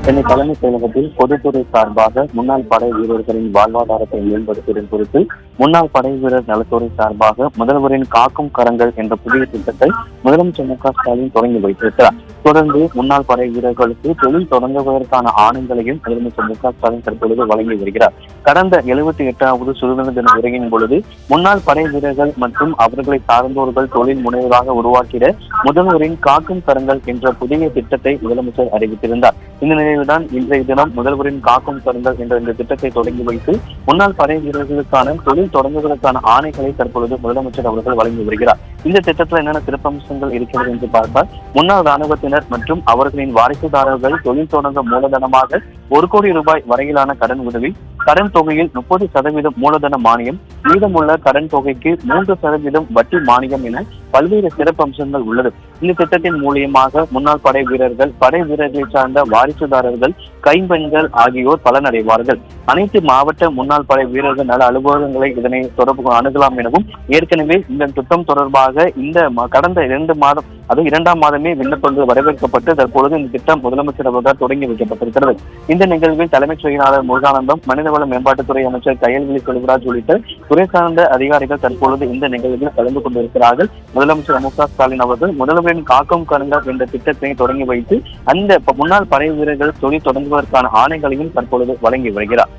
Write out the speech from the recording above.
சென்னை தலைமைச் செயலகத்தில் பொதுத்துறை சார்பாக முன்னாள் படை வீரர்களின் வாழ்வாதாரத்தை மேம்படுத்துவதன் குறித்து முன்னாள் படை வீரர் நலத்துறை சார்பாக முதல்வரின் காக்கும் கரங்கள் என்ற புதிய திட்டத்தை முதலமைச்சர் மு.க.ஸ்டாலின் தொடங்கி வைத்திருக்கிறார். தொடர்ந்து முன்னாள் படை வீரர்களுக்கு தொழில் தொடங்குவதற்கான ஆணைகளையும் முதலமைச்சர் மு.க.ஸ்டாலின் தற்பொழுது வழங்கி வருகிறார். கடந்த 78வது சுதந்திர தின உரையின் பொழுது முன்னாள் படை வீரர்கள் மற்றும் அவர்களை சார்ந்தோர்கள் தொழில் முனைவராக உருவாக்கிட முதல்வரின் காக்கும் கரங்கள் என்ற புதிய திட்டத்தை முதலமைச்சர் அறிவித்திருந்தார். இந்த நிலையில்தான் இன்றைய தினம் முதல்வரின் காக்கும் கரங்கள் என்ற இந்த திட்டத்தை தொடங்கி வைத்து முன்னாள் படை வீரர்களுக்கான தொழில் தொடங்குவதற்கான ஆணைகளை தற்பொழுது முதலமைச்சர் அவர்கள் வழங்கி வருகிறார். இந்த திட்டத்தில் என்னென்ன சிறப்பம்சங்கள் இருக்கிறது என்று பார்த்தால், முன்னாள் ராணுவத்தினர் மற்றும் அவர்களின் வாரிசுதாரர்கள் தொழில் தொடங்க மூலதனமாக 1 கோடி ரூபாய் வரையிலான கடன் உதவி, கடன் தொகையில் 30% மூலதன மானியம், மீதமுள்ள கடன் தொகைக்கு 3% வட்டி மானியம் என பல்வேறு சிறப்பம்சங்கள் உள்ளது. இந்த திட்டத்தின் மூலியமாக முன்னாள் படை வீரர்களை சார்ந்த வாரிசுதாரர்கள், கைம்பெண்கள் ஆகியோர் பலனடைவார்கள். அனைத்து மாவட்ட முன்னாள் படை வீரர்கள் நல அலுவலகங்களை இதனை தொடர்பு அணுகலாம் எனவும், ஏற்கனவே இந்த திட்டம் தொடர்பாக இந்த கடந்த 2 மாதம், அது 2ஆம் மாதமே விண்ணப்பங்கள் வரவேற்கப்பட்டு தற்பொழுது இந்த திட்டம் முதலமைச்சர் அவர்களால் தொடங்கி வைக்கப்பட்டிருக்கிறது. இந்த நிகழ்வில் தலைமைச் செயலாளர் முருகானந்தம், மனிதவள மேம்பாட்டுத்துறை அமைச்சர் கயல்விழி செல்வராஜ் உள்ளிட்ட துறை சார்ந்த அதிகாரிகள் தற்பொழுது இந்த நிகழ்வில் கலந்து கொண்டிருக்கிறார்கள். முதலமைச்சர் மு.க.ஸ்டாலின் அவர்கள் முதல்வரின் காக்கும் கரங்கள் என்ற திட்டத்தை தொடங்கி வைத்து அந்த முன்னாள் படை வீரர்கள் தொழில் தொடங்குவதற்கான ஆணைகளையும் தற்பொழுது வழங்கி வருகிறார்.